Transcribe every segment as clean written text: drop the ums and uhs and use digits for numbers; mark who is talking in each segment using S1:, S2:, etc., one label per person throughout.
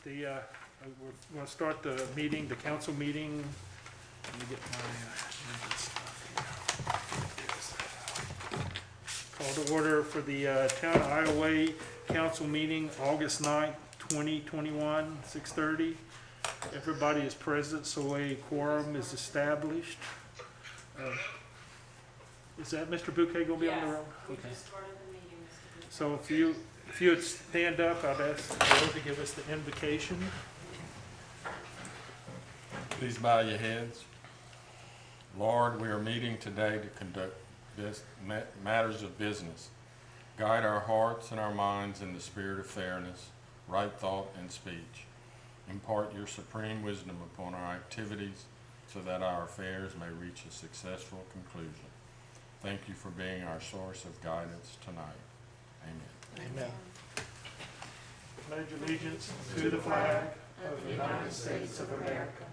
S1: We're going to start the meeting, the council meeting. Let me get my stuff here. Call to order for the Town of Iowa Council meeting, August 9th, 2021, 6:30. Everybody is present, so a quorum is established. Is that Mr. Bouquet going to be on the road?
S2: We
S1: Okay.
S2: just started the meeting, Mr. Boucher.
S1: So if you would stand up, I'd ask Bill to give us the invocation.
S3: Please bow your heads. Lord, we are meeting today to conduct matters of business. Guide our hearts and our minds in the spirit of fairness, right thought, and speech. Impart your supreme wisdom upon our activities so that our affairs may reach a successful conclusion. Thank you for being our source of guidance tonight. Amen.
S1: Amen. Pledge allegiance to the flag of the United States of America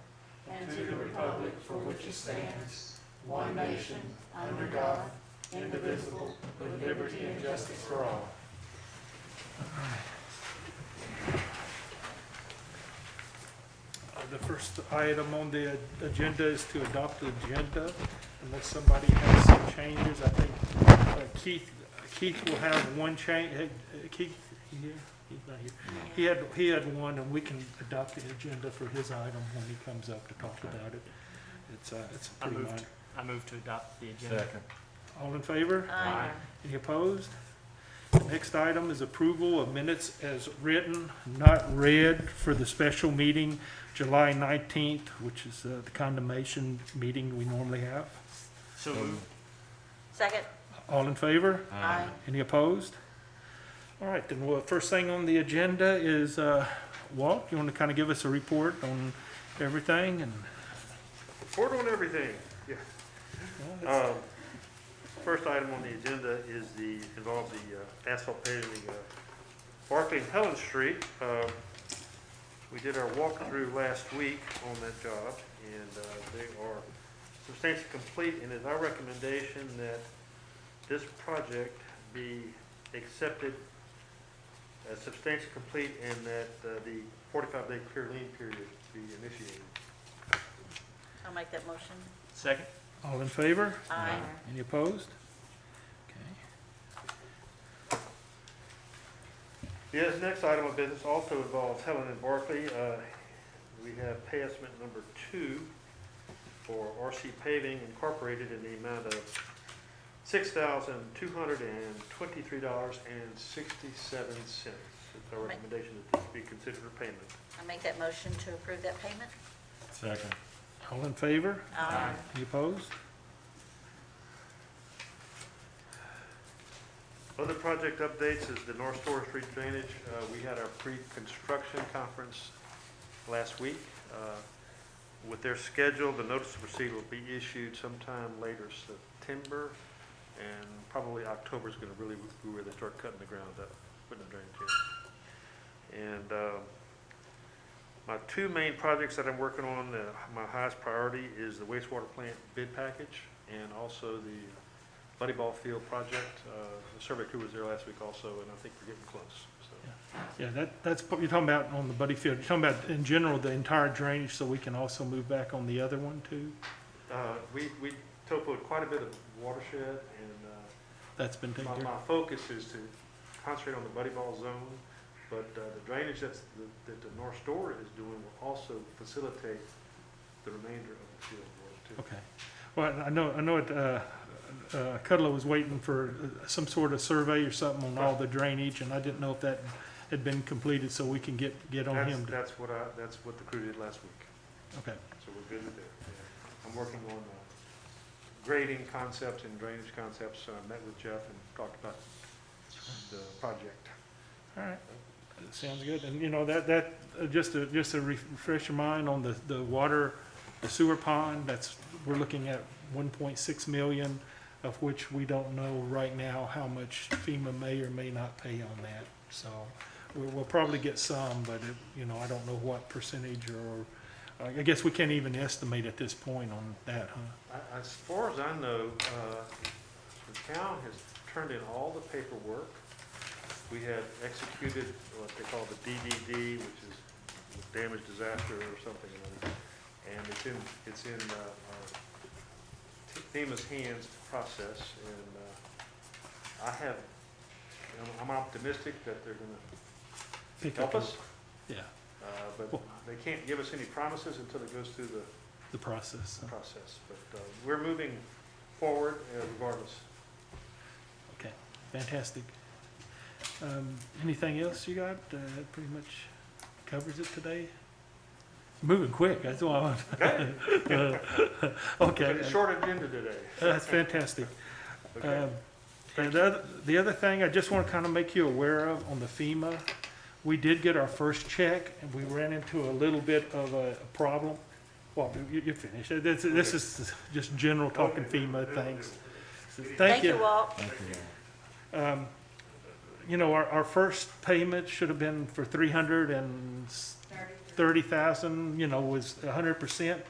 S1: and to the republic for which it stands, one nation, under God, indivisible, with liberty and justice for all. The first item on the agenda is to adopt the agenda, unless somebody has some changes. I think Keith will have one change. Keith, you here? He's not here. He had one, and we can adopt the agenda for his item when he comes up to talk about it. It's pretty minor.
S4: I move to adopt the agenda.
S3: Second.
S1: All in favor?
S2: Aye.
S1: Any opposed? The next item is approval of minutes as written, not read, for the special meeting July 19th, which is the condemnation meeting we normally have.
S4: So moved.
S2: Second.
S1: All in favor?
S2: Aye.
S1: Any opposed? All right, then, well, first thing on the agenda is, Walt, you want to kind of give us a report on everything? And
S5: Report on everything, yeah.
S1: well, it's-
S5: First item on the agenda is involve the asphalt paving, Barclay and Helen Street. We did our walkthrough last week on that job, and they are substantially complete, and it's our recommendation that this project be accepted as substantially complete and that the 45-day clear lien period be initiated.
S2: I'll make that motion.
S4: Second.
S1: all in favor?
S2: Aye.
S1: Any opposed? Okay.
S5: Yes, next item of business also involves Helen and Barclay. We have pay estimate number 2 for RC Paving Incorporated in the amount of $6,223.67. It's our recommendation that this be considered a payment.
S2: I'll make that motion to approve that payment.
S3: Second.
S1: All in favor?
S2: Aye.
S1: Any opposed?
S5: Other project updates is the North Store Street drainage. We had our pre-construction conference last week. With their schedule, the notice to proceed will be issued sometime later September, and probably October is going to really be where they start cutting the ground up, putting the drainage in. And my two main projects that I'm working on, my highest priority is the wastewater plant bid package and also the Buddy Ball Field project. The survey crew was there last week also, and I think we're getting close. So.
S1: Yeah, that's what you're talking about on the Buddy Field. You're talking about in general the entire drainage, so we can also move back on the other one too?
S5: We topoed quite a bit of watershed, and
S1: That's been taken care
S5: my
S1: of?
S5: focus is to concentrate on the Buddy Ball zone, but the drainage that the North Store is doing will also facilitate the remainder of the field work too.
S1: Okay. Well, I know it, Cudlow was waiting for some sort of survey or something on all the drainage, and I didn't know if that had been completed, so we can get on him.
S5: That's what the crew did last week,
S1: Okay,
S5: so we're good with that. Yeah. I'm working on grading concepts and drainage concepts. I met with Jeff and talked about the project.
S1: all right. That sounds good. And, you know, that just to refresh your mind on the water, the sewer pond, we're looking at 1.6 million, of which we don't know right now how much FEMA may or may not pay on that. So we'll probably get some, but I don't know what percentage, or I guess we can't even estimate at this point on that, huh?
S5: As far as I know, the town has turned in all the paperwork. We had executed what they call the DDD, which is damage, disaster, or something. And it's in FEMA's hands to process, and I'm optimistic that they're gonna
S1: Pick
S5: help
S1: up
S5: us,
S1: Yeah,
S5: but they can't give us any promises until it goes through the
S1: the process.
S5: process. But we're moving forward regardless.
S1: Okay, fantastic. Anything else you got? That pretty much covers it today? Moving quick, that's why
S5: Okay.
S1: okay,
S5: Short agenda today.
S1: that's fantastic.
S5: Okay.
S1: And the other thing I just want to kind of make you aware of on the FEMA, we did get our first check, and we ran into a little bit of a problem. Well, you finish. This is just general talking FEMA things. Thank you.
S2: Walt.
S1: You know, our first payment should have been for 330,000, you know, was 100%.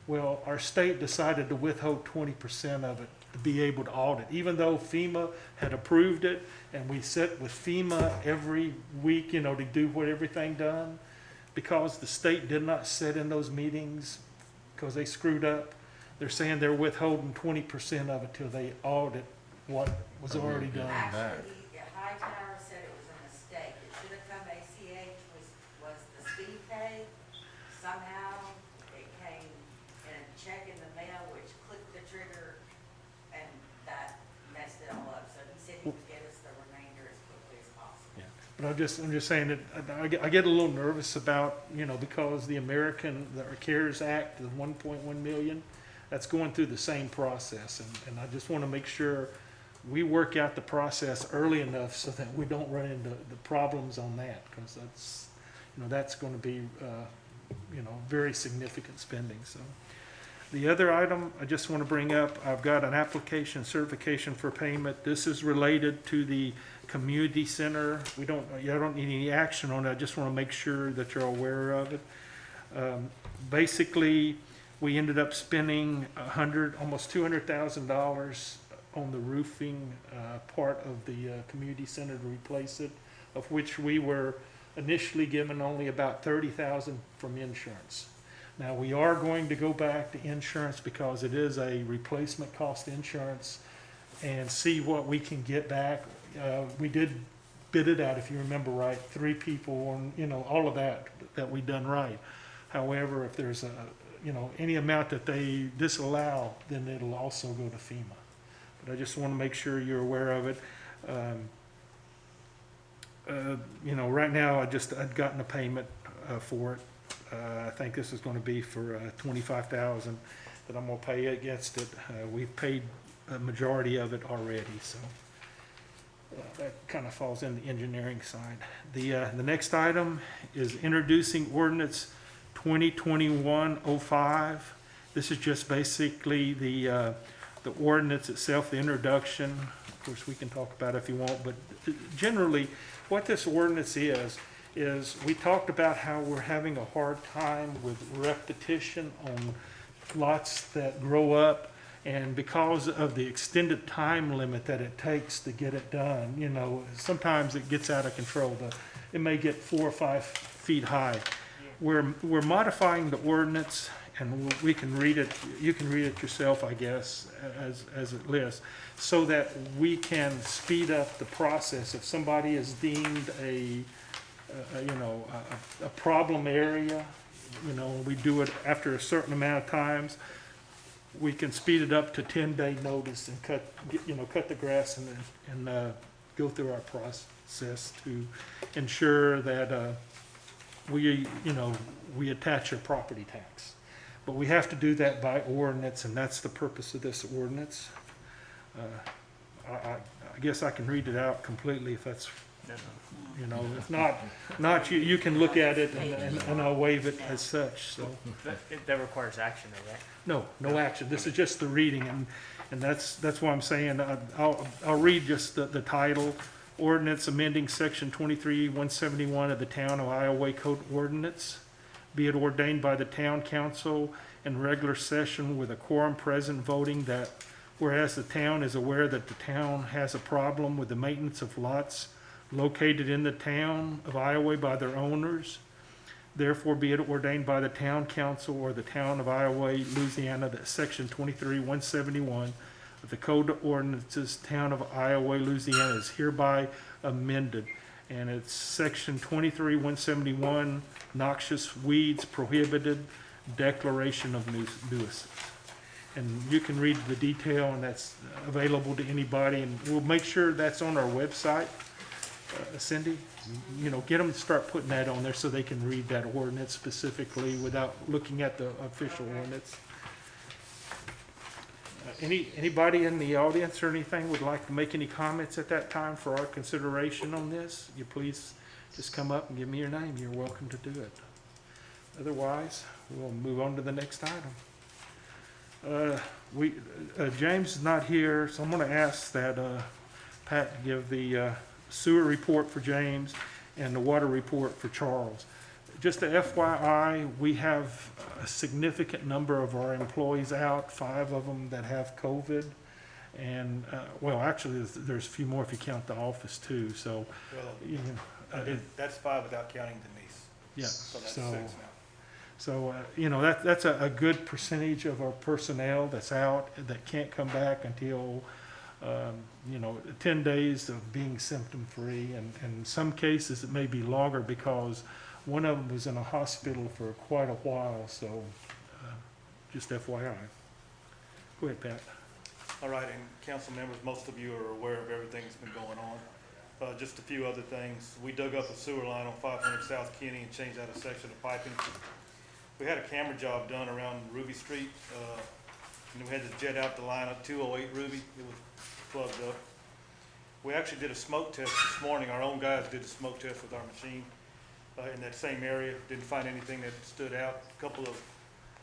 S1: Well, our state decided to withhold 20% of it to be able to audit, even though FEMA had approved it, and we sit with FEMA every week, you know, to do what everything done. Because the state did not sit in those meetings, because they screwed up, they're saying they're withholding 20% of it till they audit what was already done.
S6: Actually, Hightower said it was a mistake. It should have come ACH, was the speed pay. Somehow it came in a check in the mail, which clicked the trigger, and that messed it all up. So he said he would get us the remainder as quickly as possible.
S1: Yeah, but I'm just saying that I get a little nervous about, you know, because the CARES Act, the 1.1 million, that's going through the same process, and I just want to make sure we work out the process early enough so that we don't run into the problems on that, because that's, you know, that's going to be, you know, very significant spending, so. The other item I just want to bring up, I've got an application certification for payment. This is related to the community center. I don't need any action on it. I just want to make sure that you're aware of it. Basically, we ended up spending almost $200,000 on the roofing part of the community center to replace it, of which we were initially given only about $30,000 from insurance. Now, we are going to go back to insurance because it is a replacement cost insurance, and see what we can get back. We did bid it out, if you remember right, 3 people, and, you know, all of that we done right. However, if there's you know, any amount that they disallow, then it'll also go to FEMA. But I just want to make sure you're aware of it. You know, right now, I'd gotten a payment for it. I think this is going to be for $25,000 that I'm going to pay against it. We've paid a majority of it already, so that kind of falls in the engineering side. The next item is introducing ordinance 2021-05. This is just basically the ordinance itself, the introduction. Of course, we can talk about it if you want, but generally, what this ordinance is we talked about how we're having a hard time with repetition on lots that grow up, and because of the extended time limit that it takes to get it done, you know, sometimes it gets out of control. It may get 4 or 5 feet high. We're modifying the ordinance, and we can read it, you can read it yourself, I guess, as it lists, so that we can speed up the process. If somebody is deemed a problem area, you know, we do it after a certain amount of times, we can speed it up to 10-day notice and cut the grass and go through our process to ensure that we attach our property tax. But we have to do that by ordinance, and that's the purpose of this ordinance. I guess I can read it out completely if that's, you know, if not, you can look at it and I'll waive it as such, so.
S4: That requires action though, right?
S1: No action. This is just the reading, and that's why I'm saying, I'll read just the title. Ordinance amending section 23-171 of the Town of Ioway Code Ordinance. Be it ordained by the town council in regular session with a quorum present voting that whereas the town is aware that the town has a problem with the maintenance of lots located in the town of Ioway by their owners, Therefore be it ordained by the town council or the town of Iowa, Louisiana, that section 23-171 of the code of ordinances, town of Iowa, Louisiana is hereby amended. And it's section 23-171, noxious weeds prohibited, declaration of nuisance. And you can read the detail, and that's available to anybody, and we'll make sure that's on our website. Cindy, you know, get them to start putting that on there so they can read that ordinance specifically without looking at the official ordinance. Anybody in the audience or anything would like to make any comments at that time for our consideration on this? You please just come up and give me your name. You're welcome to do it. Otherwise, we'll move on to the next item. James is not here, so I'm gonna ask that, Pat give the, sewer report for James and the water report for Charles. Just a FYI, we have a significant number of our employees out, 5 of them that have COVID. And, well, actually, there's a few more if you count the office too, so,
S7: Well,
S1: you know,
S7: that's 5 without counting Denise.
S1: yeah,
S7: So that's
S1: so.
S7: 6 now.
S1: So, you know, that's a good percentage of our personnel that's out, that can't come back until, you know, 10 days of being symptom-free. And in some cases, it may be longer because one of them was in a hospital for quite a while, so just FYI. Go ahead, Pat.
S7: All right, and council members, most of you are aware of everything that's been going on. Just a few other things. We dug up a sewer line on 500 South Kenny and changed out a section of piping. We had a camera job done around Ruby Street, and we had to jet out the line at 208 Ruby. It was plugged up. We actually did a smoke test this morning. Our own guys did a smoke test with our machine in that same area. Didn't find anything that stood out. A couple of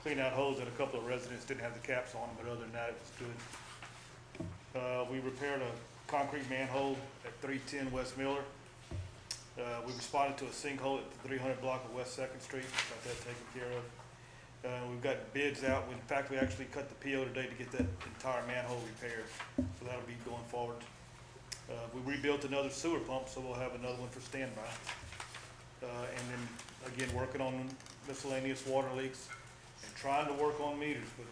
S7: clean out holes that a couple of residents didn't have the caps on, but other than that, it was good. We repaired a concrete manhole at 310 West Miller. We responded to a sinkhole at the 300 block of West 2nd Street, got that taken care of. We've got bids out. In fact, we actually cut the PO today to get that entire manhole repaired, so that'll be going forward. We rebuilt another sewer pump, so we'll have another one for standby. And then, again, working on miscellaneous water leaks and trying to work on meters, but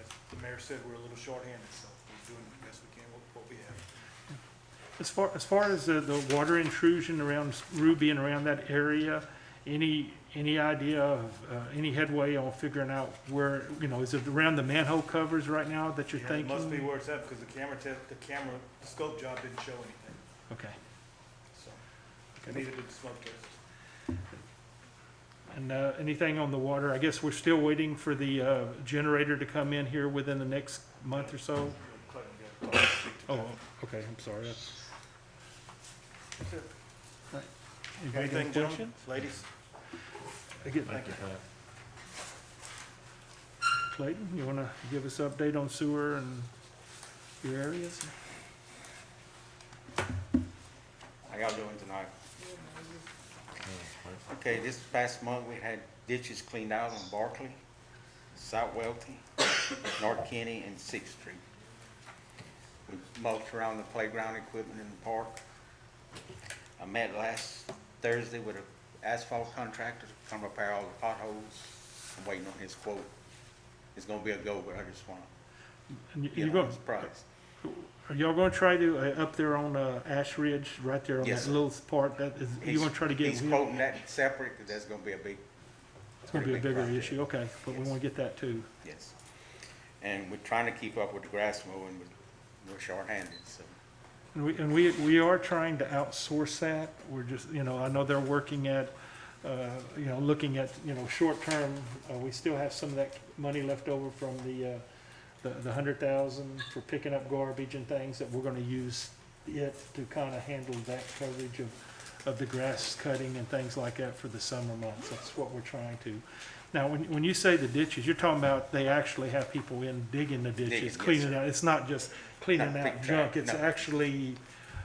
S7: as the mayor said, we're a little short-handed, so we're doing the best we can with what we have.
S1: As far as the water intrusion around Ruby and around that area, any idea of any headway on figuring out where, you know, is it around the manhole covers right now that you're
S7: Yeah,
S1: thinking?
S7: it must be where it's at, because the scope job didn't show anything,
S1: Okay.
S7: so. Neither did the smoke test.
S1: And anything on the water? I guess we're still waiting for the generator to come in here within the next month or so? Oh, okay, I'm sorry.
S7: That's it.
S1: You got any
S7: Anything, gentlemen,
S1: questions?
S7: ladies?
S1: Thank you. Clayton, you want to give us an update on sewer and your areas?
S8: How y'all doing tonight? Okay, this past month, we had ditches cleaned out on Barkley, South Welty, North Kenny, and Sixth Street. We mulched around the playground equipment in the park. I met last Thursday with an asphalt contractor to come repair all the potholes. I'm waiting on his quote. It's gonna be a go, but I just wanna
S1: And
S8: get
S1: you're
S8: on
S1: going,
S8: his price.
S1: are y'all going to try to, up there on Ash Ridge, right there on
S8: Yes,
S1: that
S8: sir.
S1: little part, that is, you want to try to get?
S8: He's quoting that separate, because that's gonna be a big,
S1: It's going to be a
S8: pretty big
S1: bigger
S8: project.
S1: issue, okay, but we
S8: Yes.
S1: want to get that too.
S8: yes. And we're trying to keep up with the grass mowing, but we're short-handed, so.
S1: And we are trying to outsource that. We're just, you know, I know they're working at, you know, looking at, you know, short term. We still have some of that money left over from the 100,000 for picking up garbage and things that we're gonna use it to kind of handle that coverage of the grass cutting and things like that for the summer months. That's what we're trying to. Now, when you say the ditches, you're talking about they actually have people in digging the ditches,
S8: Digging,
S1: cleaning
S8: yes,
S1: out. It's not just cleaning
S8: Not
S1: out
S8: big
S1: junk.
S8: track,
S1: It's
S8: no.
S1: actually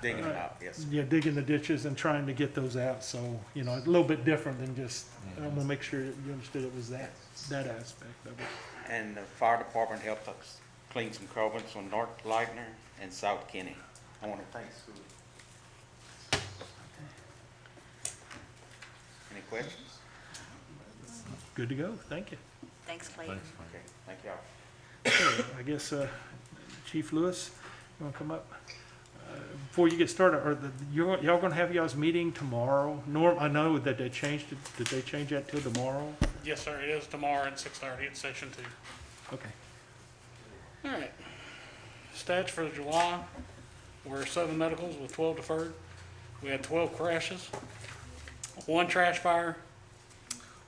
S8: Digging them out, yes.
S1: yeah, digging the ditches and trying to get those out, so, you know, a little bit different than just, I want to make sure that you understood it was that aspect of it.
S8: And the fire department helped us clean some culverts on North Lightner and South Kenny. I want to thank school. Any questions?
S1: good to go. Thank you.
S2: Thanks, Clayton.
S8: Okay, thank y'all.
S1: Okay, I guess, Chief Lewis, you wanna come up? Before you get started, y'all gonna have y'all's meeting tomorrow? Norm, I know that they changed it, did they change that till tomorrow?
S9: Yes, sir, it is tomorrow at 6:30 at Section 2.
S1: Okay.
S9: All right. Stats for July were 7 medicals with 12 deferred. We had 12 crashes, 1 trash fire,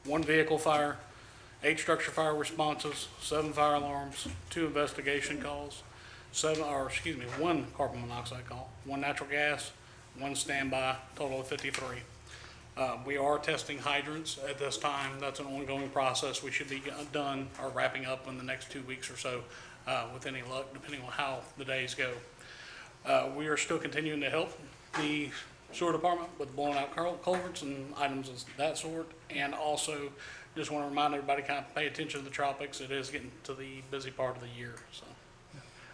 S9: 1 vehicle fire, 8 structure fire responses, 7 fire alarms, 2 investigation calls, 1 carbon monoxide call, 1 natural gas, 1 standby, total of 53. We are testing hydrants at this time. That's an ongoing process. We should be done or wrapping up in the next 2 weeks or so, with any luck, depending on how the days go. We are still continuing to help the sewer department with blowing out culverts and items of that sort. And also, just want to remind everybody, kind of pay attention to the tropics. It is getting to the busy part of the year, so.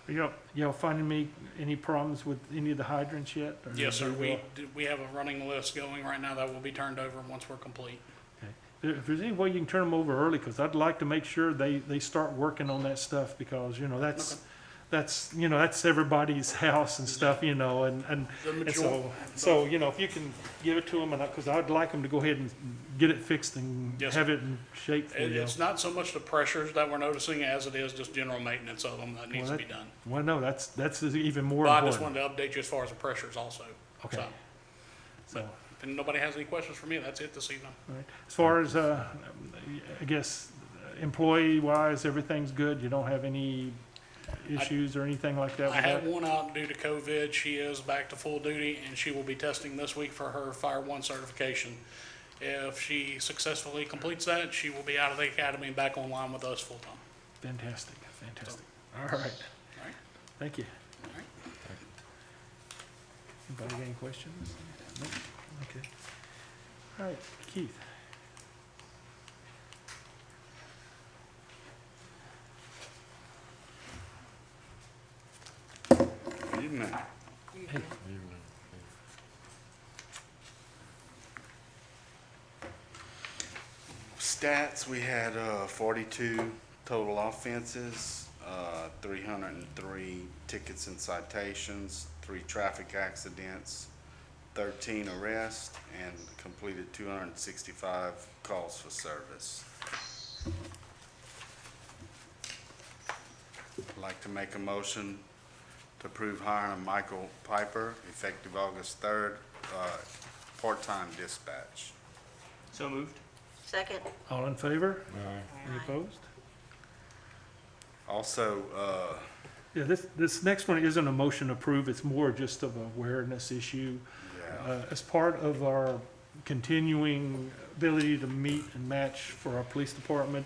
S1: Are y'all finding me any problems with any of the hydrants yet? Or
S9: Yes, sir.
S1: they will?
S9: We have a running list going right now that will be turned over once we're complete.
S1: If there's any way you can turn them over early, because I'd like to make sure they start working on that stuff, because, that's everybody's house and stuff, and
S9: The
S1: and
S9: majority,
S1: so, if you can give it to them, because I'd like them to go ahead and get it fixed and
S9: Yes,
S1: have it in shape for you.
S9: it's not so much the pressures that we're noticing as it is just general maintenance of them that needs to be done.
S1: Well, no, that's even more
S9: But I just
S1: important.
S9: wanted to update you as far as the pressures also.
S1: Okay.
S9: So,
S1: So,
S9: if nobody has any questions for me, that's it this evening.
S1: all right. As far as, I guess, employee-wise, everything's good? You don't have any issues or anything like that
S9: I
S1: with
S9: had
S1: that?
S9: one out due to COVID. She is back to full duty, and she will be testing this week for her Fire One certification. If she successfully completes that, she will be out of the academy and back online with us full-time.
S1: Fantastic. All right.
S9: All right.
S1: Thank you.
S9: All right.
S1: Anybody got any questions? No? Okay. All right, Keith.
S10: Evening. Stats, we had 42 total offenses, 303 tickets and citations, 3 traffic accidents, 13 arrests, and completed 265 calls for service. I'd like to make a motion to approve hiring Michael Piper, effective August 3rd, part-time dispatch.
S4: So moved.
S2: Second.
S1: All in favor? Any
S2: Aye.
S1: opposed?
S10: Also,
S1: Yeah, this next one isn't a motion to approve, it's more just of an awareness issue. As part of our continuing ability to meet and match for our police department,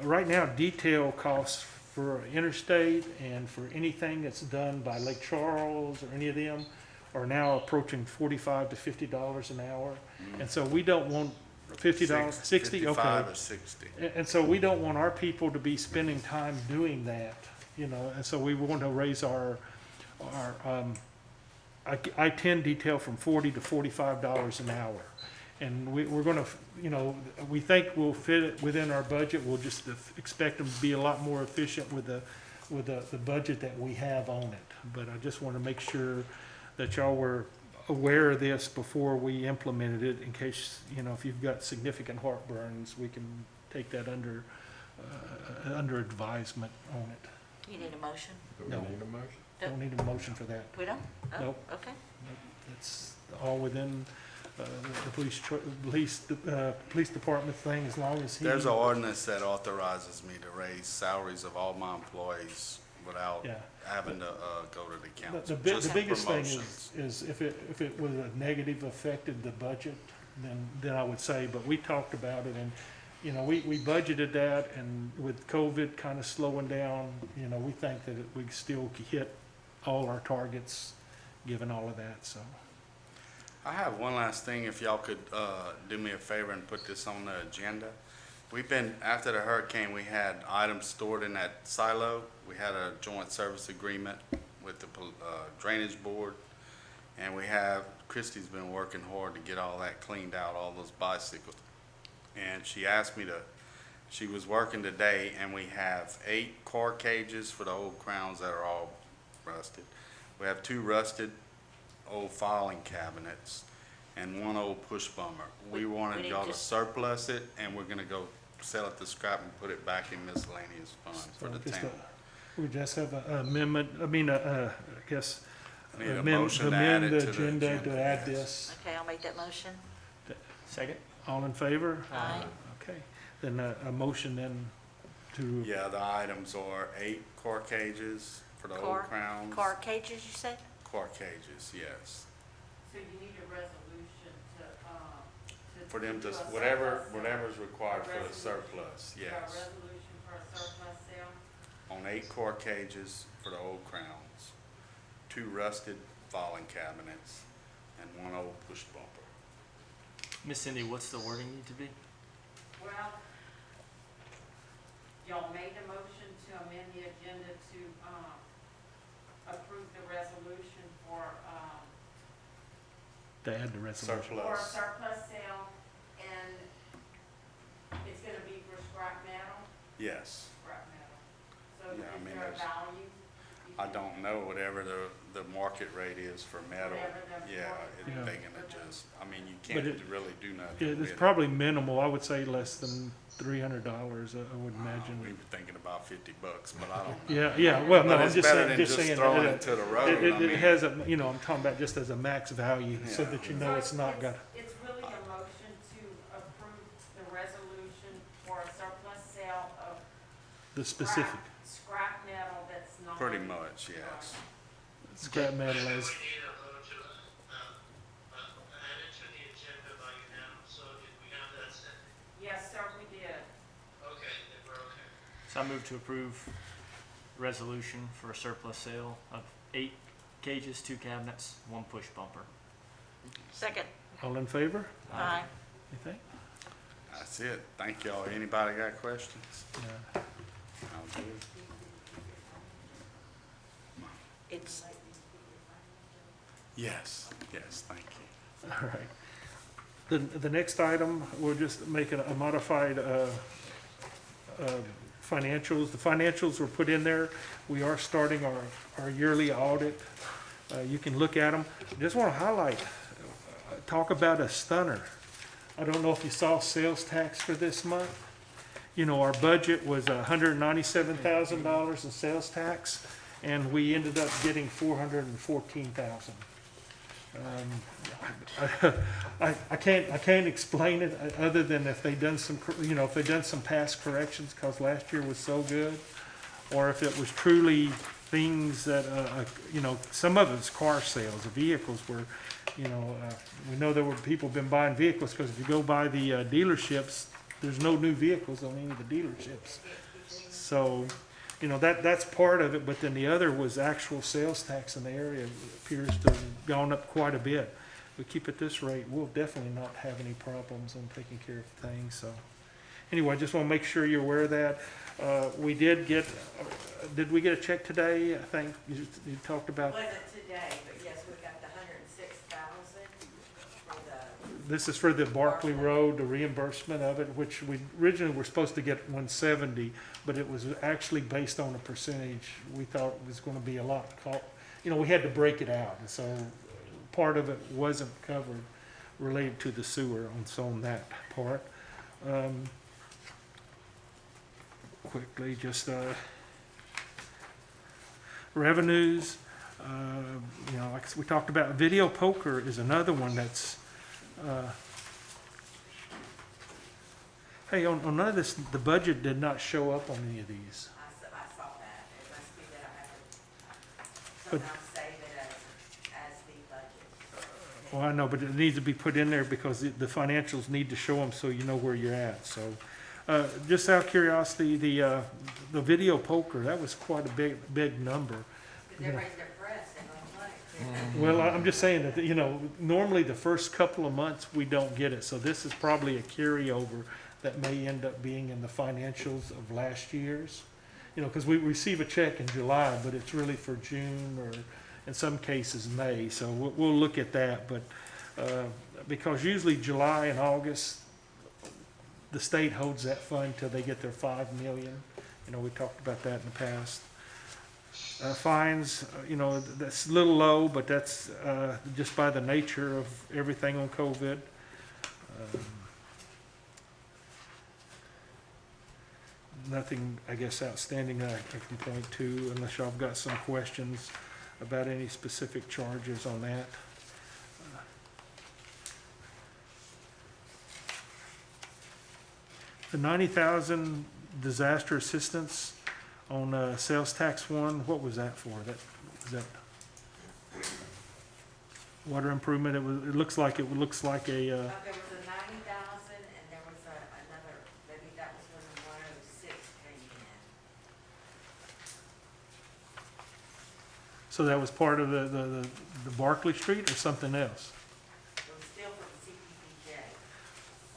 S1: right now, detail costs for interstate and for anything that's done by Lake Charles or any of them are now approaching $45 to $50 an hour. And so we don't want $50, 60, okay.
S10: 55 or 60.
S1: And so we don't want our people to be spending time doing that, and so we want to raise our I-10 detail from $40 to $45 an hour. And we're gonna, we think we'll fit it within our budget. We'll just expect them to be a lot more efficient with the budget that we have on it. But I just want to make sure that y'all were aware of this before we implemented it, in case, if you've got significant heartburns, we can take that under advisement on it.
S2: You need a motion?
S3: Do we
S1: No.
S3: need a motion?
S1: Don't need a motion for that.
S2: We don't? Oh,
S1: Nope.
S2: okay.
S1: It's all within the police department thing, as long as he.
S10: There's an ordinance that authorizes me to raise salaries of all my employees without
S1: Yeah.
S10: having to go to the
S1: The
S10: council.
S1: the
S10: Just
S1: biggest thing
S10: promotions.
S1: is if it was a negative affected the budget, then I would say, but we talked about it, and, we budgeted that, and with COVID kind of slowing down, we think that we still hit all our targets, given all of that, so.
S10: I have one last thing, if y'all could do me a favor and put this on the agenda. After the hurricane, we had items stored in that silo. We had a joint service agreement with the drainage board. And Christie's been working hard to get all that cleaned out, all those bicycles And she asked me to, she was working today, and we have 8 car cages for the old crowns that are all rusted. We have 2 rusted old filing cabinets and 1 old push bummer. We
S2: We
S10: wanted
S2: need
S10: y'all to
S2: to-
S10: surplus it, and we're gonna go sell it to scrap and put it back in miscellaneous funds for the
S1: Just
S10: town.
S1: we just have a amendment, I mean, I guess.
S10: Need a
S1: amend-
S10: motion to add
S1: amend
S10: it
S1: the
S10: to the
S1: agenda
S10: agenda,
S1: to add
S10: yes.
S1: this.
S2: Okay, I'll make that motion.
S4: Second?
S1: All in favor?
S2: Aye.
S1: Okay, then a motion then to,
S10: Yeah, the items are 8 car cages for the old
S2: Car-
S10: crowns.
S2: Car cages, you said?
S10: Car cages, yes.
S6: So you need a resolution to.
S10: For them to,
S6: do a
S10: whatever,
S6: surplus sale.
S10: whatever's required for the
S6: Resolution.
S10: surplus,
S6: A
S10: yes.
S6: resolution for a surplus sale.
S10: On 8 car cages for the old crowns, 2 rusted filing cabinets, and 1 old push bumper.
S4: Miss Cindy, what's the wording need to be?
S6: Well, y'all made a motion to amend the agenda to, approve the resolution for,
S1: to add the resolution.
S6: for a
S10: Surplus,
S6: surplus sale, and it's gonna be for scrap metal,
S10: yes.
S6: scrap metal. So
S10: Yeah, I
S6: is
S10: mean,
S6: there a
S10: there's-
S6: value?
S10: I don't know, whatever the market rate is for metal,
S6: Whatever the
S10: yeah,
S6: market
S10: if
S1: rate
S10: they
S6: is
S10: can
S6: for the-
S10: adjust. I mean, you
S1: But
S10: can't
S1: it-
S10: really do nothing
S1: Yeah,
S10: with
S1: it's
S10: it.
S1: probably minimal, I would say less than $300, I would
S10: We
S1: imagine.
S10: were thinking about $50, but I don't know.
S1: Yeah, well, no,
S10: But
S1: I'm
S10: it's
S1: just
S10: better
S1: saying,
S10: than
S1: just
S10: just
S1: saying.
S10: throwing
S1: it-
S10: it to the road,
S1: It
S10: I mean.
S1: has a, you know, I'm talking about just as a max value, so
S10: Yeah.
S1: that you know it's not got,
S6: It's really a motion to approve the resolution for a surplus sale of
S1: the specific
S6: scrap metal that's not.
S10: Pretty much, yes.
S1: scrap metal as,
S11: We need a vote to, add it to the agenda by unanimous, so did we have that set?
S6: Yes, sir, we did.
S11: Okay, then we're okay.
S4: So I move to approve resolution for a surplus sale of 8 cages, 2 cabinets, 1 push bumper.
S2: Second.
S1: all in favor?
S2: Aye.
S1: You think?
S10: That's it. Thank y'all. Anybody got questions?
S1: Yeah.
S10: I'll do it.
S2: It's,
S10: Yes, yes, thank you.
S1: All right. The next item, we're just making a modified financials. The financials were put in there. We are starting our yearly audit. You can look at them. Just want to highlight, talk about a stunner. I don't know if you saw sales tax for this month. You know, our budget was $197,000 in sales tax, and we ended up getting $414,000. I can't explain it other than if they done some, you know, if they done some past corrections, cause last year was so good. Or if it was truly things that, you know, some of it's car sales, the vehicles were, you know, we know there were people been buying vehicles, cause if you go by the dealerships, there's no new vehicles on any of the dealerships. So, you know, that's part of it, but then the other was actual sales tax in the area appears to have gone up quite a bit. We keep it this rate, we'll definitely not have any problems on taking care of things, so. Anyway, I just wanna make sure you're aware of that. We did get, did we get a check today? I think you talked about,
S6: Wasn't today, but yes, we got the 106,000 for the,
S1: this is for the Barkley Road, the reimbursement of it, which we originally were supposed to get 170, but it was actually based on a percentage. We thought it was gonna be a lot, you know, we had to break it out, and so part of it wasn't covered related to the sewer, so on that part. Quickly, just, revenues, you know, like we talked about, video poker is another one that's, hey, on none of this, the budget did not show up on any of these.
S6: I saw that. It must be that I have to
S1: But-
S6: somehow save it as the budget.
S1: Well, I know, but it needs to be put in there because the financials need to show them so you know where you're at, so. Just out of curiosity, the video poker, that was quite a big number.
S6: Because everybody's depressed and on money.
S1: Well, I'm just saying that, you know, normally the first couple of months, we don't get it, so this is probably a carryover that may end up being in the financials of last year's. You know, because we receive a check in July, but it's really for June or in some cases May, so we'll look at that, but, because usually July and August, the state holds that fund till they get their 5 million. You know, we talked about that in the past. Fines, you know, that's a little low, but that's just by the nature of everything on COVID. Nothing, I guess, outstanding that I can point to, unless y'all have got some questions about any specific charges on that. The 90,000 disaster assistance on sales tax one, what was that for? Was that water improvement? It looks like a,
S6: There was a 90,000 and there was another, maybe that was when the 106 came in.
S1: so that was part of the Barclay Street or something else?
S6: It was still for the CPPJ.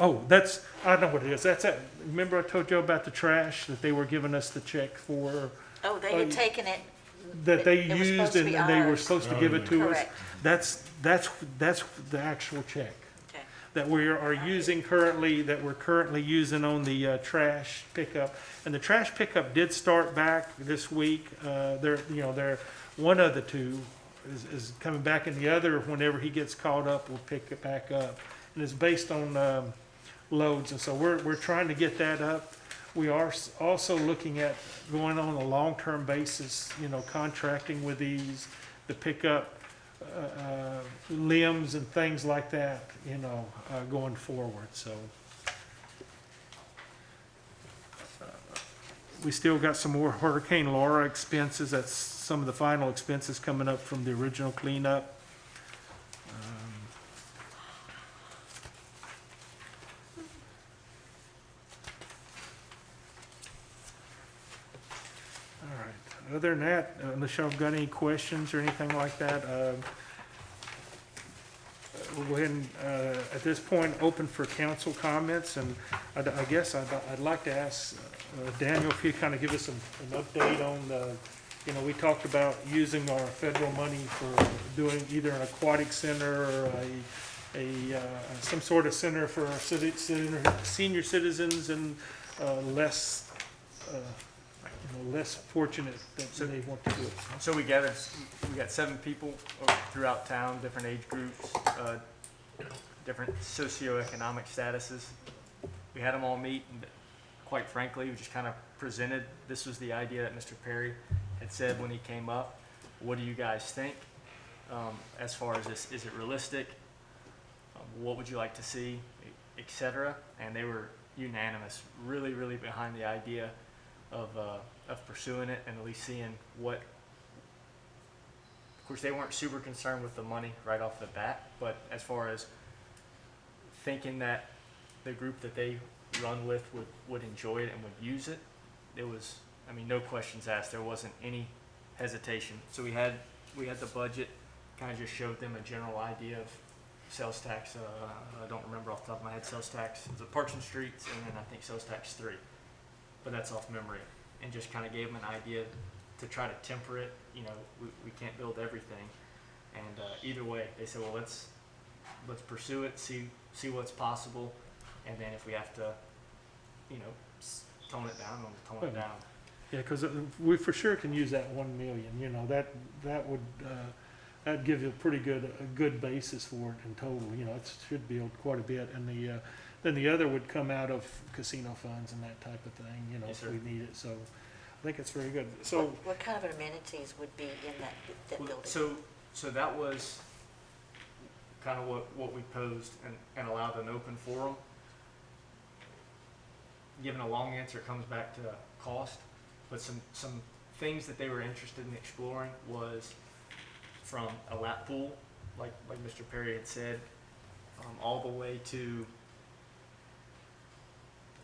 S1: Oh, that's, I know what it is. That's it. Remember I told you about the trash that they were giving us the check for,
S2: Oh, they had taken it.
S1: that they
S2: It was supposed
S1: used
S2: to
S1: and
S2: be
S1: and they were
S2: ours.
S1: supposed to give it to us?
S2: Correct.
S1: That's the actual check
S2: Okay.
S1: that we are using currently, that we're currently using on the trash pickup. And the trash pickup did start back this week. They're, one of the two is coming back, and the other, whenever he gets caught up, will pick it back up. And it's based on loads, and so we're trying to get that up. We are also looking at going on a long-term basis, you know, contracting with these to pick up limbs and things like that, you know, going forward, so. We still got some more Hurricane Laura expenses. That's some of the final expenses coming up from the original cleanup. All right. Other than that, unless y'all have got any questions or anything like that, we'll go ahead and, at this point, open for council comments. And I guess I'd like to ask Daniel if you kind of give us an update on the, you know, we talked about using our federal money for doing either an aquatic center or some sort of center for our senior citizens and less, less fortunate that they want to do it.
S4: So we got 7 people throughout town, different age groups, different socioeconomic statuses. We had them all meet, and quite frankly, we just kind of presented, this was the idea that Mr. Perry had said when he came up. What do you guys think as far as this? Is it realistic? What would you like to see, et cetera? And they were unanimous, really, really behind the idea of pursuing it and at least seeing what. Of course, they weren't super concerned with the money right off the bat, but as far as thinking that the group that they run with would enjoy it and would use it, it was, I mean, no questions asked. There wasn't any hesitation. So we had the budget, kind of just showed them a general idea of sales tax. I don't remember off the top of my head. Sales tax was Parks and Streets, and then I think sales tax 3, but that's off memory. And just kind of gave them an idea to try to temper it. You know, we can't build everything, and either way, they said, well, let's pursue it, see what's possible, and then if we have to, you know, tone it down, we'll tone it down.
S1: Yeah, because we for sure can use that 1 million, you know, that would, that'd give you a good basis for it in total, you know, it should build quite a bit, and then the other would come out of casino funds and that type of thing, you know,
S4: Yes,
S1: if
S4: sir.
S1: we need it, so I think it's very good. So,
S2: What kind of amenities would be in that
S4: Well,
S2: building?
S4: So that was kind of what we posed and allowed an open forum. Given a long answer, it comes back to cost, but some things that they were interested in exploring was from a lap pool, like Mr. Perry had said, all the way to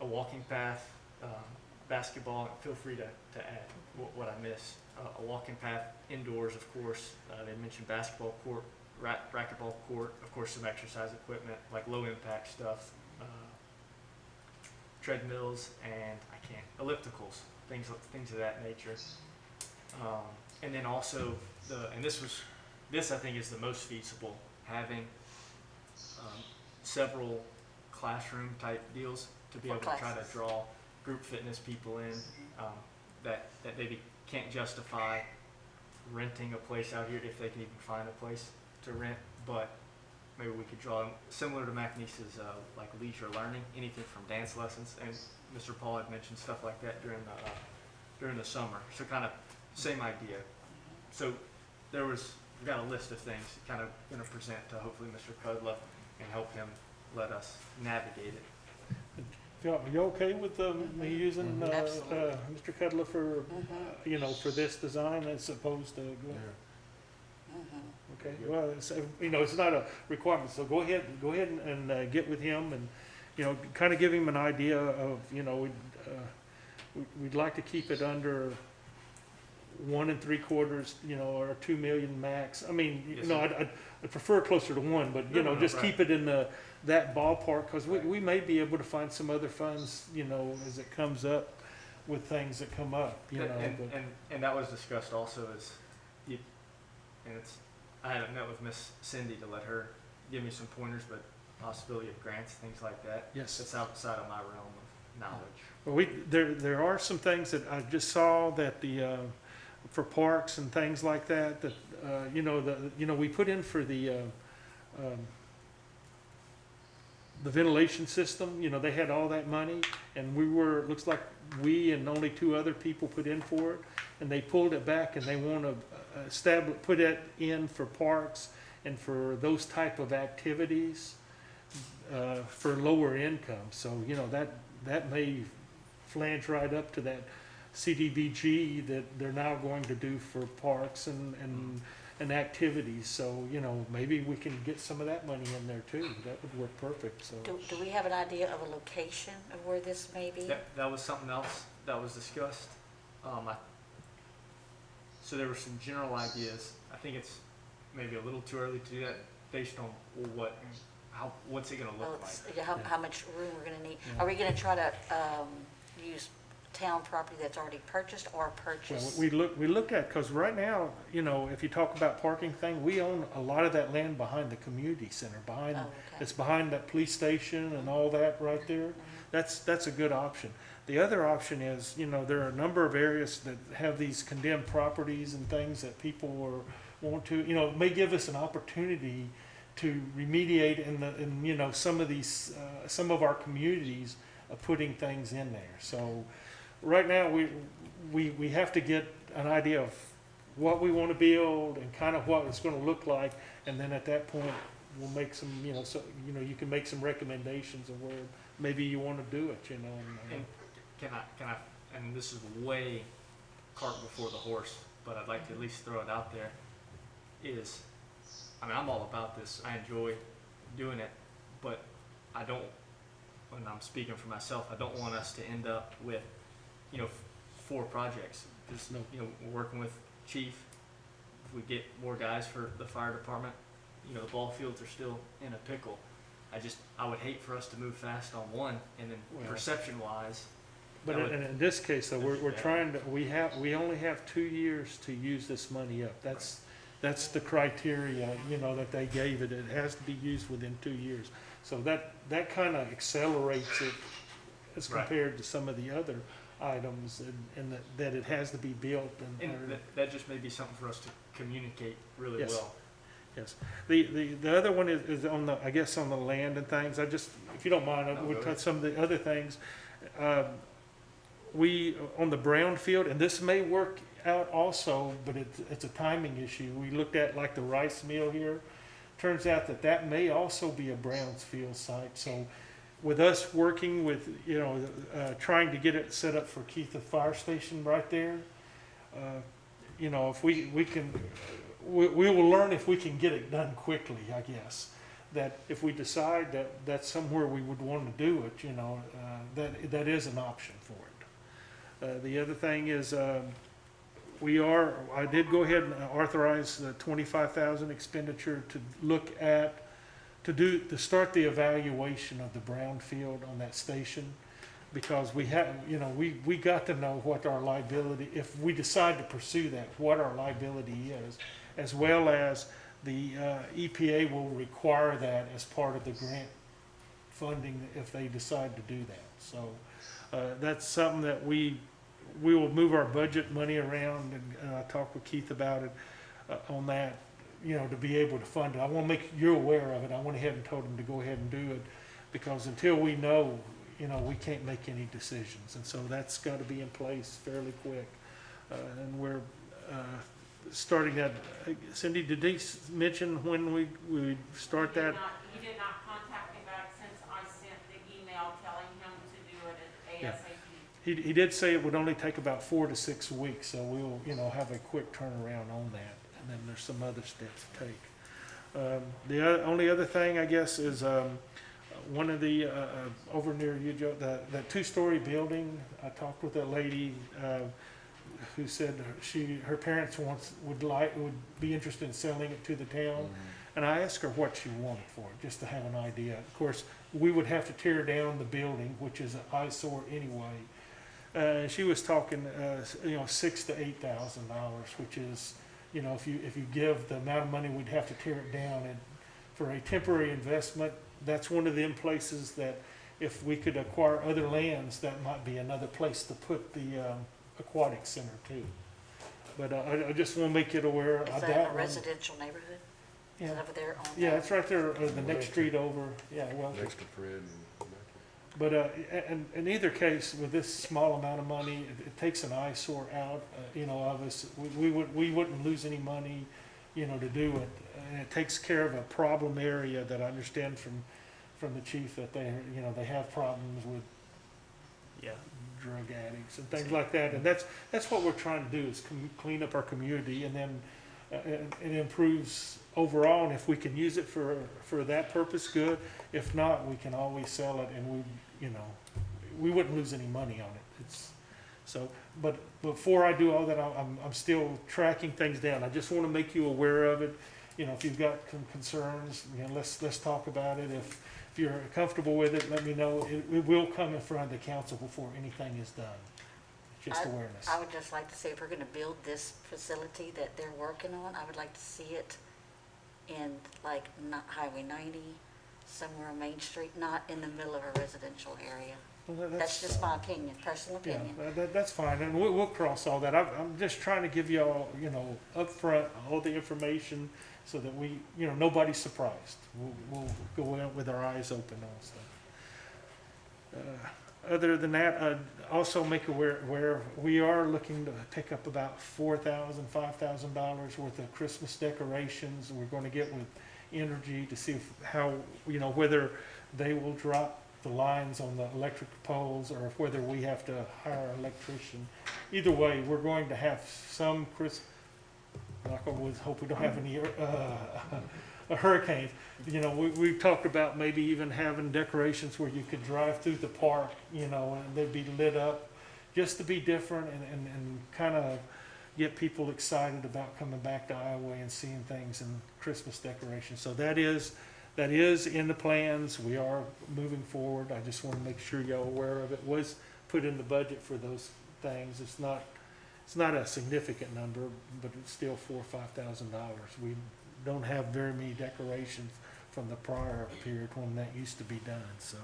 S4: a walking path, basketball. Feel free to add what I miss. A walking path indoors, of course. They mentioned basketball court, racquetball court, of course, some exercise equipment, like low impact stuff, treadmills, and ellipticals, things of that nature. And then also this I think is the most feasible, having several classroom type deals. to be
S2: For
S4: able to try to
S2: classes.
S4: draw group fitness people in, that maybe can't justify renting a place out here if they can even find a place to rent, but maybe we could draw them, similar to McNeese's, like leisure learning, anything from dance lessons, and Mr. Paul had mentioned stuff like that during the summer, so kind of same idea. So we've got a list of things kind of gonna present to hopefully Mr. Cudlow and help him let us navigate it.
S1: You okay with me using
S2: Absolutely.
S1: Mr. Cudler for, for this design as opposed to? Okay, well, it's not a requirement, so go ahead and get with him and, kind of give him an idea of, we'd like to keep it under 1 3/4, or 2 million max. I mean,
S4: Yes, sir.
S1: I'd prefer closer to 1, but,
S4: No,
S1: just
S4: right.
S1: keep it in that ballpark, because we may be able to find some other funds, as it comes up with things that come up, but.
S4: And that was discussed also I haven't met with Miss Cindy to let her give me some pointers, but possibility of grants, things like that.
S1: Yes.
S4: It's outside of my realm of knowledge.
S1: Well, there are some things that I just saw that for parks and things like that, we put in for the ventilation system, they had all that money, and looks like we and only 2 other people put in for it, and they pulled it back, and they want to put it in for parks and for those type of activities, for lower income, so, that may flange right up to that CDBG that they're now going to do for parks and activities, so, maybe we can get some of that money in there too, that would work perfect, so.
S2: Do we have an idea of a location of where this may be?
S4: That was something else that was discussed. So there were some general ideas. I think it's maybe a little too early to do that based on what's it gonna
S2: Well,
S4: look like.
S2: it's- how much room we're gonna need? Are we gonna try to, use town property that's already purchased or
S1: Well,
S2: purchase?
S1: we looked at, because right now, if you talk about parking thing, we own a lot of that land behind the community center,
S2: Oh, okay.
S1: it's behind that police station and all that right there. That's a good option. The other option is, there are a number of areas that have these condemned properties and things that people want to, it may give us an opportunity to remediate in some of these, some of our communities of putting things in there. So right now, we have to get an idea of what we want to build and kind of what it's going to look like. And then at that point, we'll make some, you can make some recommendations of where maybe you want to do it,
S4: And can I, and this is way cart before the horse, but I'd like to at least throw it out there, I'm all about this, I enjoy doing it, but I don't, when I'm speaking for myself, I don't want us to end up with, 4 projects. Because,
S1: No.
S4: we're working with chief, if we get more guys for the fire department, the ball fields are still in a pickle. I would hate for us to move fast on one, and then
S1: Well.
S4: perception-wise,
S1: But in this case, though, we're trying to, we only have 2 years to use this money up. That's the criteria, that they gave it. It has to be used within 2 years. So that kind of accelerates it as
S4: Right.
S1: compared to some of the other items, and that it has to be built
S4: and that just may be something for us to communicate really
S1: Yes.
S4: well.
S1: Yes. The other one is on the, I guess, on the land and things. If you don't mind, I
S4: No,
S1: would
S4: go
S1: touch
S4: ahead.
S1: some of the other things. On the brown field, and this may work out also, but it's a timing issue. We looked at like the rice mill here. Turns out that may also be a Brownsfield site. So with us working with, trying to get it set up for Keith Fire Station right there, if we can, we will learn if we can get it done quickly, I guess. That if we decide that that's somewhere we would want to do it, that is an option for it. The other thing is, I did go ahead and authorize the 25,000 expenditure to start the evaluation of the brownfield on that station, because we got to know what our liability, if we decide to pursue that, what our liability is, as well as the EPA will require that as part of the grant funding if they decide to do that. So, that's something that we will move our budget money around, and I talked with Keith about it, on that, you know, to be able to fund it. I want to make you aware of it. I went ahead and told him to go ahead and do it, because until we know, you know, we can't make any decisions. And so that's got to be in place fairly quick. And we're starting that. Cindy, did he mention when we start that?
S12: He did not contact me back since I sent the email telling him to do it at ASAP.
S1: He did say it would only take about 4 to 6 weeks, so we'll, you know, have a quick turnaround on that. And then there's some other steps to take. The only other thing, I guess, is one of the, over near you, Joe, that two-story building. I talked with a lady who said her parents would be interested in selling it to the town. And I asked her what she wanted for it, just to have an idea. Of course, we would have to tear down the building, which is an eyesore anyway. She was talking, you know, $6,000 to $8,000, which is, you know, if you give the amount of money we'd have to tear it down, and for a temporary investment, that's one of them places that if we could acquire other lands, that might be another place to put the aquatic center too. But I just want to make it aware.
S2: Is that a residential neighborhood? Is
S1: Yeah.
S2: it over there on?
S1: Yeah, it's right there, the next street over. Yeah, well.
S3: Next to Fred and.
S1: But in either case, with this small amount of money, it takes an eyesore out, you know, of us. We wouldn't lose any money, you know, to do it. And it takes care of a problem area that I understand from the chief that they have problems with
S4: Yeah.
S1: drug addicts and things like that. And that's what we're trying to do, is clean up our community, and then it improves overall. And if we can use it for that purpose, good. If not, we can always sell it, and we wouldn't lose any money on it. But before I do all that, I'm still tracking things down. I just want to make you aware of it. You know, if you've got some concerns, you know, let's talk about it. If you're comfortable with it, let me know. It will come in front of the council before anything is done. Just awareness.
S2: I would just like to say, if we're gonna build this facility that they're working on, I would like to see it in like Highway 90, somewhere on Main Street, not in the middle of a residential area.
S1: Well,
S2: That's just my opinion, personal
S1: Yeah,
S2: opinion.
S1: that's fine, and we'll cross all that. I'm just trying to give y'all, you know, upfront all the information so that we, you know, nobody's surprised. We'll go in with our eyes open on stuff. Other than that, also make aware we are looking to pick up about $4,000, $5,000 worth of Christmas decorations. We're going to get with Energy to see how, you know, whether they will drop the lines on the electric poles, or whether we have to hire an electrician. Either way, we're going to have some knock on wood, hope we don't have any hurricanes. You know, we've talked about maybe even having decorations where you could drive through the park, you know, and they'd be lit up, just to be different and kind of get people excited about coming back to Iowa and seeing things and Christmas decorations. So that is in the plans. We are moving forward. I just want to make sure y'all are aware of it. Was put in the budget for those things. It's not a significant number, but it's still $4,000 or $5,000. We don't have very many decorations from the prior period when that used to be done. So,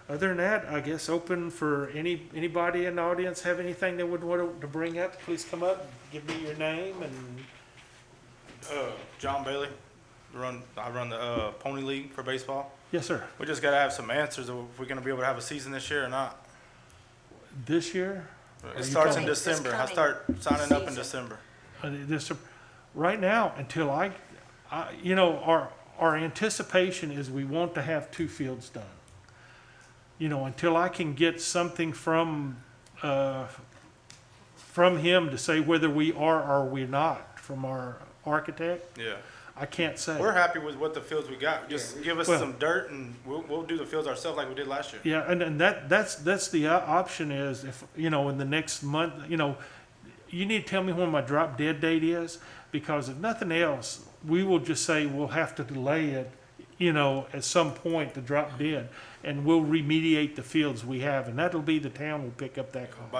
S1: other than that, I guess open for anybody in the audience have anything they would want to bring up. Please come up, give me your name and.
S13: John Bailey. I run the Pony League for baseball.
S1: Yes, sir.
S13: We just got to have some answers of if we're going to be able to have a season this year or not.
S1: This year?
S13: It starts in
S2: coming? It's
S13: December. I
S2: coming
S13: start signing up in
S2: season.
S13: December.
S1: Right now, until you know, our anticipation is we want to have 2 fields done. You know, until I can get something from him to say whether we are or we're not, from our architect,
S13: Yeah.
S1: I can't say.
S13: We're happy with what the fields we got. Just give us
S1: Well-
S13: some dirt and we'll do the fields ourselves like we did last year.
S1: Yeah, and that's the option is, if, you know, in the next month, you know, you need to tell me when my drop dead date is, because if nothing else, we will just say we'll have to delay it, you know, at some point to drop dead, and we'll remediate the fields we have, and that'll be the town will pick up that cost.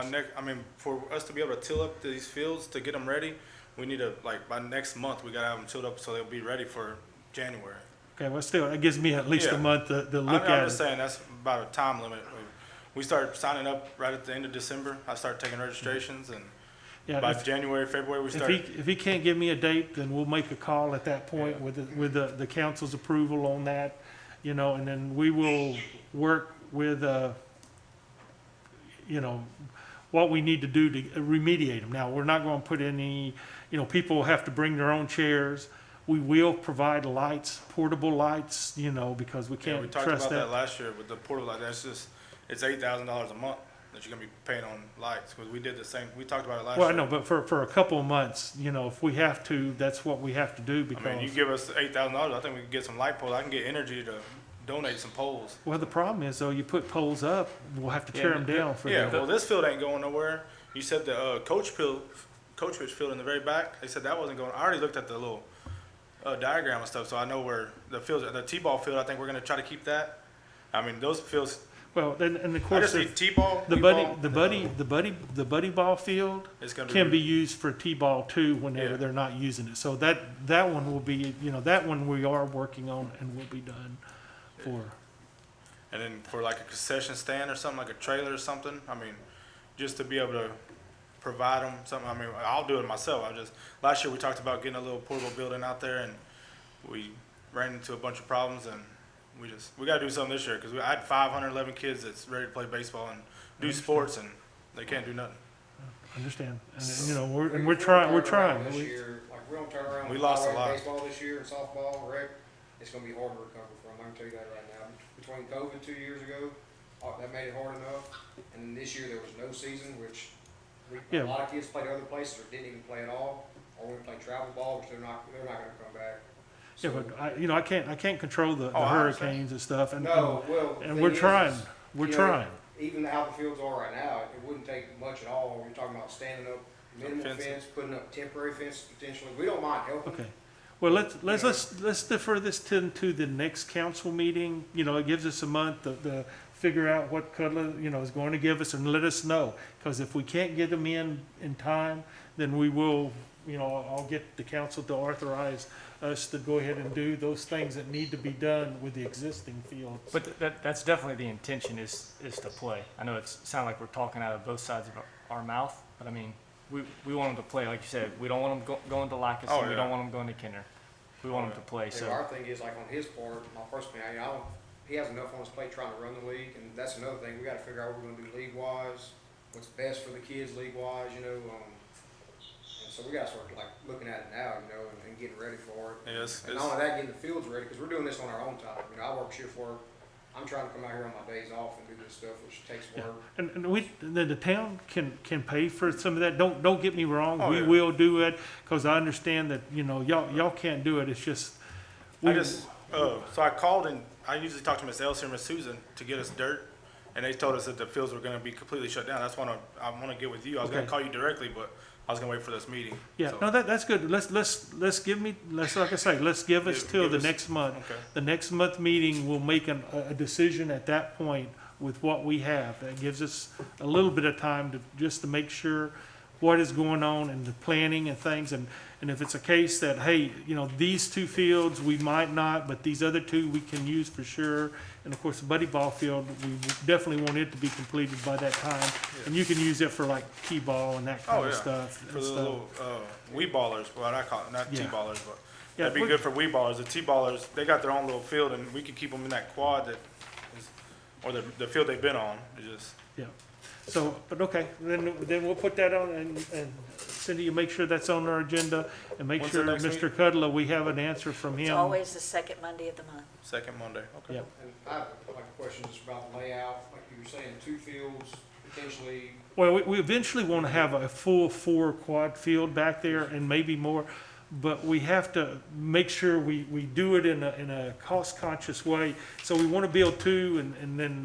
S13: For us to be able to till up these fields to get them ready, we need to, by next month, we got to have them tilled up so they'll be ready for January.
S1: Okay, well, still, it gives me at least
S13: Yeah.
S1: a month to look
S13: I'm
S1: at
S13: just
S1: it.
S13: saying, that's about a time limit. We start signing up right at the end of December. I start taking registrations, and
S1: Yeah,
S13: by
S1: if-
S13: January, February, we
S1: If
S13: start.
S1: if he can't give me a date, then we'll make a call at that point with the council's approval on that, you know, and then we will work with, you know, what we need to do to remediate them. Now, we're not gonna put any, you know, people have to bring their own chairs. We will provide lights, portable lights, you know, because we
S13: Yeah, we
S1: can't
S13: talked
S1: trust
S13: about that
S1: that.
S13: last year with the portable light. That's just, it's $8,000 a month that you're gonna be paying on lights, because we did the same, we talked about it last year.
S1: Well, I know, but for a couple of months, you know, if we have to, that's what we have to do
S13: I mean, you
S1: because,
S13: give us $8,000, I think we can get some light poles. I can get energy to donate some poles.
S1: well, the problem is though, you put poles up, we'll have to tear them down for
S13: Yeah,
S1: that.
S13: well, this field ain't going nowhere. You said the coach pitch field in the very back, they said that wasn't going, I already looked at the little diagram and stuff, so I know where the fields, the T-ball field, I think we're gonna try to keep that. I mean, those fields,
S1: Well, and of
S13: I
S1: course,
S13: just need T-ball,
S1: the
S13: T-ball,
S1: buddy ball field
S13: it's gonna
S1: can be used for T-ball too whenever
S13: Yeah.
S1: they're not using it. So that one will be, you know, that one we are working on and will be done for.
S13: And then for like a concession stand or something, like a trailer or something, I mean, just to be able to provide them something, I mean, I'll do it myself. Last year we talked about getting a little portable building out there, and we ran into a bunch of problems, and we gotta do something this year, because I had 511 kids that's ready to play baseball and do sports, and they can't do nothing.
S1: Understand? And, you know, we're trying.
S14: This year, like, we don't turn around.
S13: We
S14: with
S13: lost a
S14: highway
S13: lot.
S14: Baseball this year and softball, rec, it's gonna be hard to recover from, I can tell you that right now. Between COVID 2 years ago, that made it hard enough, and then this year there was no season, which
S1: Yeah.
S14: a lot of kids played other places or didn't even play at all, or we played travel ball, which they're not gonna come back.
S1: Yeah,
S14: So-
S1: but I can't control the
S13: I understand.
S1: hurricanes and stuff. And,
S14: No, well. the
S1: and
S14: thing
S1: we're
S14: is,
S1: trying.
S14: is,
S1: We're
S14: you know,
S1: trying.
S14: Even how the fields are right now, it wouldn't take much at all. We're talking about standing up minimal
S13: Fencing.
S14: fence, putting up temporary fence potentially. We don't mind helping.
S1: Okay. Well, let's defer this to the next council meeting. You know, it gives us a month to figure out what Cutler, you know, is going to give us and let us know. Because if we can't get them in time, then we will, you know, I'll get the council to authorize us to go ahead and do those things that need to be done with the existing fields.
S4: But that's definitely the intention is to play. I know it sounds like we're talking out of both sides of our mouth, but I mean, we want them to play, like you said. We don't want them going to Lackace,
S13: Oh,
S4: and we
S13: yeah.
S4: don't want them going to Kenner. We want them to play,
S14: So
S4: so.
S14: our thing is like on his part, my personal opinion, he has enough on his plate trying to run the league, and that's another thing. We got to figure out what we're going to do league wise, what's best for the kids league wise, you know. And so we got to start like looking at it now, you know, and getting ready for it.
S13: Yes,
S14: And not only that, getting the fields ready, because we're doing this on our own time. You know, I work shift work. I'm trying to come out here on my days off and do this stuff, which takes
S1: Yeah.
S14: work.
S1: And the town can pay for some of that. Don't get me wrong.
S13: Oh,
S1: We
S13: yeah.
S1: will do it because I understand that, you know, y'all can't do it. It's just.
S13: So I called, and I usually talk to Miss Elsie or Miss Susan to get us dirt, and they told us that the fields were gonna be completely shut down. That's why I wanna get with you. I was gonna
S1: Okay.
S13: call you directly, but I was gonna wait for this meeting.
S1: Yeah,
S13: So-
S1: no, that's good. Let's like I say, let's give us till
S13: Give
S1: the
S13: us-
S1: next month.
S13: Okay.
S1: The next month meeting, we'll make a decision at that point with what we have. That gives us a little bit of time just to make sure what is going on and the planning and things. And if it's a case that, hey, you know, these two fields, we might not, but these other two we can use for sure. And of course, the buddy ball field, we definitely want it to be completed by that time. And you can use it for like T-ball and that
S13: Oh,
S1: kind of
S13: yeah.
S1: stuff.
S13: For
S1: and
S13: the
S1: stuff.
S13: little, Wii ballers, what I call it, not
S1: Yeah.
S13: T-ballers, but
S1: Yeah,
S13: that'd be
S1: we-
S13: good for Wii ballers. The T-ballers, they got their own little field, and we could keep them in that quad that is, or the field they've been on. It's just,
S1: Yeah, so, but okay, then we'll put that on, and Cindy, you make sure that's on our agenda, and make
S13: When's
S1: sure
S13: the next
S1: Mr. Cudlow, we have an answer from
S2: It's
S1: him.
S2: always the second Monday of the month.
S13: second Monday, okay.
S1: Yeah.
S14: And I have like a question just about the layout, like you were saying, two fields, potentially.
S1: Well, we eventually want to have a full 4 quad field back there, and maybe more, but we have to make sure we do it in a cost-conscious way. So we want to build 2, and then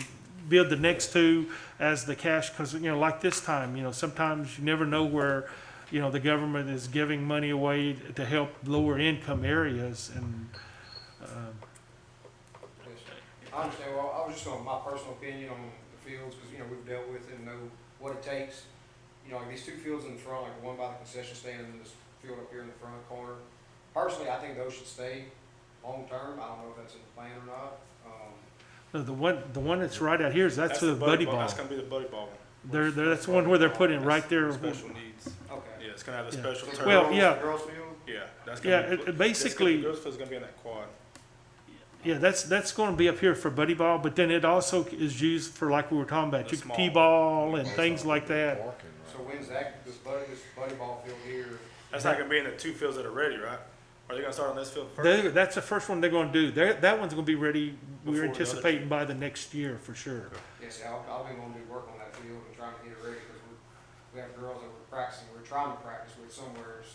S1: build the next 2 as the cash, because, you know, like this time, you know, sometimes you never know where, you know, the government is giving money away to help lower income areas, and,
S14: I understand, well, I was just on my personal opinion on the fields, because, you know, we've dealt with it and know what it takes. You know, like these two fields in the front, like the one by the concession stand and this field up here in the front corner. Personally, I think those should stay. long-term. I don't know if that's in the plan or not.
S1: No, the one that's right out here is, that's for the buddy ball.
S13: That's gonna be the buddy ball one.
S1: That's the one where they're putting it right there.
S13: Special needs.
S14: Okay.
S13: Yeah, it's gonna have a
S1: Yeah.
S13: special
S14: So
S13: turf.
S1: Well,
S14: girls-
S1: yeah.
S14: Girls field?
S13: Yeah, that's
S1: Yeah,
S13: gonna be.
S1: it basically-
S13: The girls' field's gonna be in that quad.
S1: Yeah, that's gonna be up here for buddy ball, but then it also is used for, like we were talking about,
S13: The small-
S1: T-ball and things like that.
S14: So when's that, this buddy ball field here?
S13: That's not gonna be in the two fields that are ready, right? Are they gonna start on this field first?
S1: That's the first one they're gonna do. That one's gonna be ready,
S13: Before
S1: we're
S13: the other
S1: anticipating by the next year for sure.
S14: Yes, I'll be going to do work on that field and trying to get it ready, because we have girls that we're practicing, we're trying to practice with somewheres.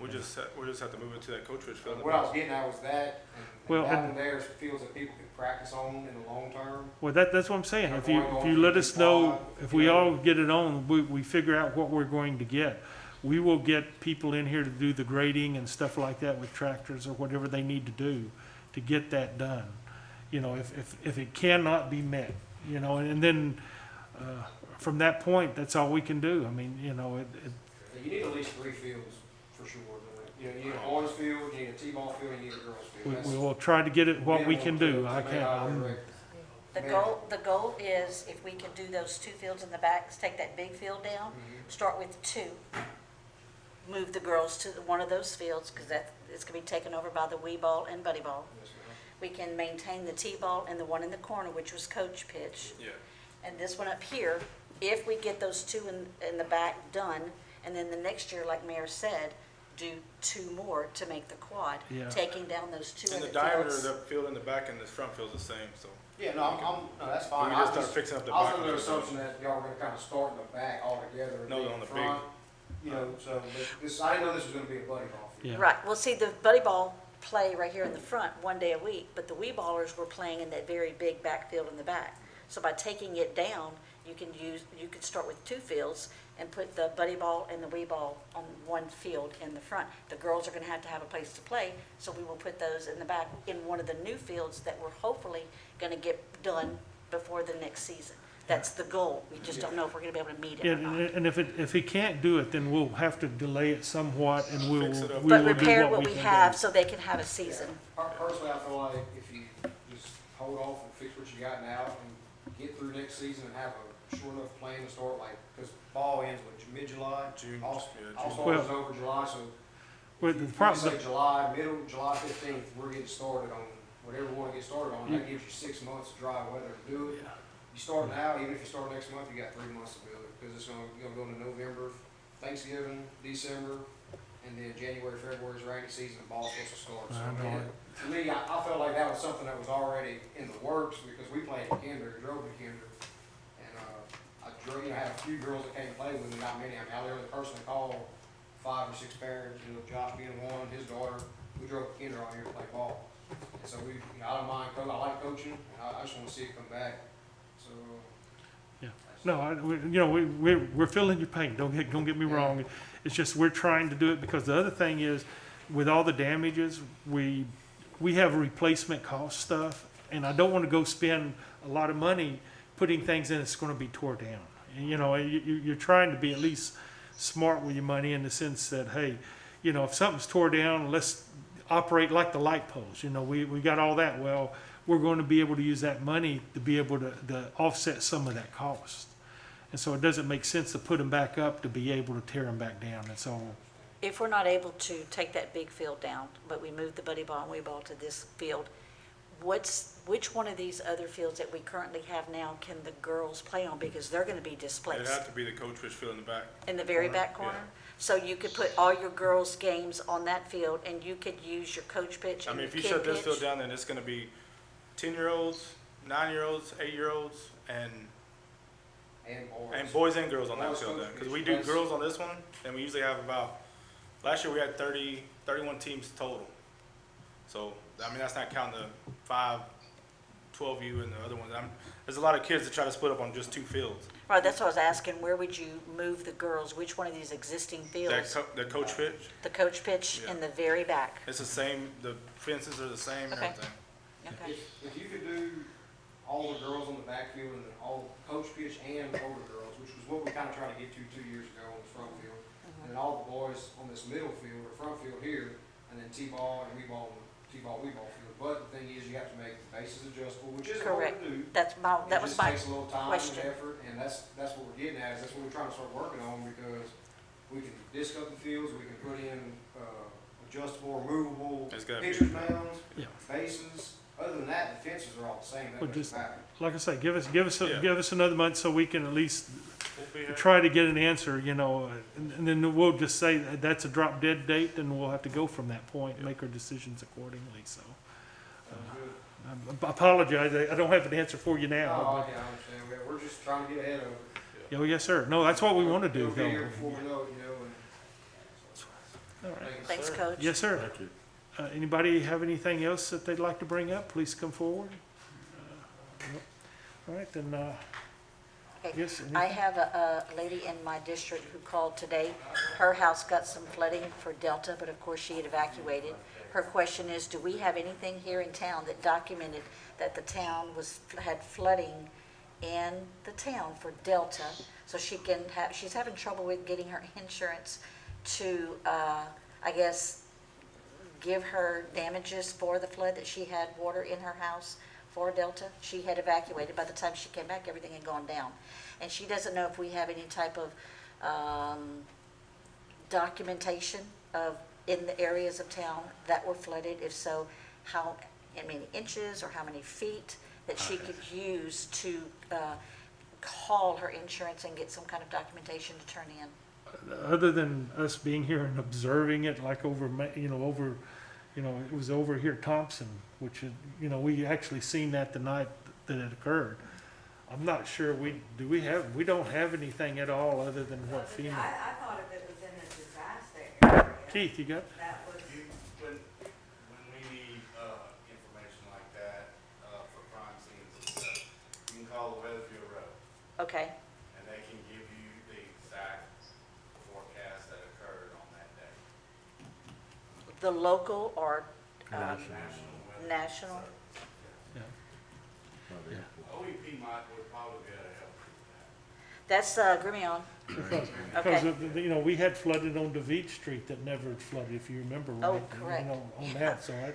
S13: We just have to move it to that Coach Rich field.
S14: What I was getting at was that,
S1: Well,
S14: and that
S1: and-
S14: one there is fields that people can practice on in the long term.
S1: Well, that's what I'm saying. If you let us know, if we all get it on, we figure out what we're going to get. We will get people in here to do the grading and stuff like that with tractors or whatever they need to do to get that done. You know, if it cannot be met, you know, and then, from that point, that's all we can do. I mean, you know,
S14: You need at least 3 fields for sure. You know, you need a boys field, you need a T-ball field, and you need a girls field.
S1: we will try to get it what we can do. I can't,
S2: The goal is, if we can do those 2 fields in the back, take that big field down, start with 2. Move the girls to one of those fields, because it's gonna be taken over by the wee ball and buddy ball. We can maintain the T-ball and the one in the corner, which was coach pitch.
S13: Yeah.
S2: And this one up here, if we get those 2 in the back done, and then the next year, like Mayor said, do 2 more to make the quad,
S1: Yeah.
S2: taking down those 2 in
S13: And
S2: the
S13: the diameter of
S2: fields.
S13: the field in the back and the front field's the same, so.
S14: Yeah, no, that's
S13: We
S14: fine.
S13: can just start fixing up the
S14: I was
S13: back.
S14: under the assumption that y'all were gonna kind of start in the back altogether. and
S13: No,
S14: be
S13: on
S14: in
S13: the
S14: front, you know, so, but this, I didn't know this was gonna be a buddy ball field.
S1: Yeah.
S2: Right, well, see, the buddy ball play right here in the front, 1 day a week, but the wee ballers were playing in that very big backfield in the back. So by taking it down, you could start with 2 fields and put the buddy ball and the wee ball on 1 field in the front. The girls are gonna have a place to play, so we will put those in the back in one of the new fields that we're hopefully gonna get done before the next season. That's the goal, we just don't know if we're gonna be able to meet it
S1: yeah,
S2: or not.
S1: and if he can't do it, then we'll have to delay it somewhat and we
S13: Fix it up.
S1: will
S2: But
S1: do
S2: repair what
S1: we
S2: we
S1: can
S2: have
S1: do.
S2: so they can have a season.
S14: Personally, I feel like if you just hold off and fix what you got now and get through next season and have a sure enough plan to start, like, because ball ends with mid-July.
S13: June,
S14: All
S13: yeah, June.
S14: All-Stars is over July, so
S1: Well,
S14: if
S1: the
S14: you
S1: problem,
S14: say July, middle, July 15th, we're getting started on whatever we want to get started on. That gives you 6 months of dry weather to do it. You start now, even if you start next month, you got 3 months to build it, because it's gonna go into November, Thanksgiving, December, and then January, February's rainy season, and ball's supposed to start. So,
S1: I know
S14: man, to me, I felt like that was something that was already in the works, because we played in Kinder, drove to Kinder. And, I drove, had a few girls that came to play with me, not many. I mean, I literally personally called 5 or 6 parents, Josh being one, his daughter. We drove to Kinder out here to play ball. And so I don't mind I like coaching, and I just wanna see it come back. So,
S1: no, we're feeling your pain, don't get me wrong. It's just we're trying to do it because the other thing is, with all the damages, we have replacement cost stuff, and I don't want to go spend a lot of money putting things in that's going to be tore down. And, you're trying to be at least smart with your money in the sense that, hey, if something's tore down, let's operate like the light poles. We got all that. Well, we're going to be able to use that money to be able to offset some of that cost. And so it doesn't make sense to put them back up to be able to tear them back down. And so,
S2: If we're not able to take that big field down, but we move the buddy ball and wee ball to this field, which one of these other fields that we currently have now can the girls play on? Because they're gonna be
S13: It'd
S2: displaced
S13: have to be the Coach Rich field in the back.
S2: in the very back corner. So you could put all your girls' games on that field and you could use your coach pitch
S13: I
S2: and
S13: mean,
S2: your
S13: if you
S2: kid
S13: shut this field
S2: pitch.
S13: down, then it's gonna be 10-year-olds, 9-year-olds, 8-year-olds, and
S14: and boys.
S13: boys and girls on that
S14: Boys
S13: field
S14: coach
S13: then. Because
S14: pitch,
S13: we do
S14: that's-
S13: girls on this one, and we usually have about, last year we had 31 teams total. So, I mean, that's not counting the 5, 12U and the other ones. There's a lot of kids that try to split up on just 2 fields.
S2: Right, that's what I was asking, where would you move the girls? Which one of these existing fields?
S13: The coach pitch,
S2: The coach pitch
S13: Yeah.
S2: in the very back?
S13: it's the same, the fences are the same and
S2: Okay.
S13: everything.
S2: Okay.
S14: If you could do all the girls on the backfield and then all coach pitch and older girls, which was what we kind of tried to get to 2 years ago on the front field, and then all the boys on this middle field or front field here, and and then T-ball and T-ball, Wee-ball field. But the thing is, you have to make the bases adjustable, which is hard
S2: Correct.
S14: to do.
S2: That was my
S14: It just takes a little time
S2: question.
S14: and effort, and that's what we're getting at, is that's what we're trying to start working on, because we can disc up the fields, we can put in, adjustable, removable
S13: It's gotta be-
S14: pitcher's mounds,
S1: Yeah.
S14: bases. Other than that, the fences are all the same, that
S1: Well,
S14: much
S1: just-
S14: back.
S1: Like I say, give us
S13: Yeah.
S1: another month so we can at least
S13: We'll be here.
S1: try to get an answer, you know, and then we'll just say that that's a drop dead date, and we'll have to go from that point and make our decisions accordingly, so. I apologize, I don't have an answer for you
S14: Oh,
S1: now,
S14: yeah, I
S1: but,
S14: understand, we're just trying to get ahead of it.
S1: yeah, well, yes, sir. No, that's what we want to do,
S14: We'll be here
S1: though.
S14: before we know it, you know, and.
S1: All right.
S2: Thanks, Coach.
S1: Yes, sir.
S3: Thank you.
S1: Anybody have anything else that they'd like to bring up? Please come forward. Nope. All right, then,
S2: Okay.
S1: yes.
S2: I have a lady in my district who called today. Her house got some flooding for Delta, but of course she had evacuated. Her question is, do we have anything here in town that documented that the town had flooding in the town for Delta? So she can have, she's having trouble with getting her insurance to, I guess, give her damages for the flood that she had water in her house for Delta. She had evacuated. By the time she came back, everything had gone down. And she doesn't know if we have any type of documentation of, in the areas of town that were flooded. If so, how many inches or how many feet that she could use to call her insurance and get some kind of documentation to turn in.
S1: Other than us being here and observing it, like over, it was over here at Thompson, which is, we actually seen that the night that it occurred. I'm not sure we don't have anything at all other than what FEMA.
S6: I thought if it was in a disaster area.
S1: Keith, you got?
S6: That was,
S10: When we need, information like that, for crime scenes and stuff, you can call the Weatherfield Road,
S2: Okay,
S10: and they can give you the exact forecast that occurred on that day.
S2: the local or
S10: National Weather.
S2: national?
S1: Yeah.
S10: OEP would probably be able to help you with that.
S2: That's Grimion.
S1: Because, we had flooded on DeVete Street that never flooded, if you remember.
S2: Oh,
S1: right,
S2: correct.
S1: On that, so okay.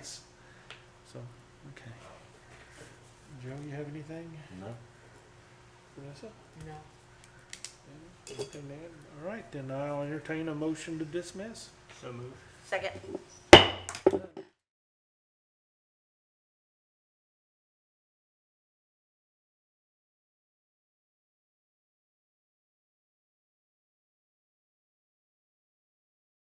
S1: Joe, you have anything?
S3: No?
S1: Vanessa?
S2: No.
S1: Anything to add? All right, then I'll entertain a motion to dismiss.
S4: So move.
S2: Second.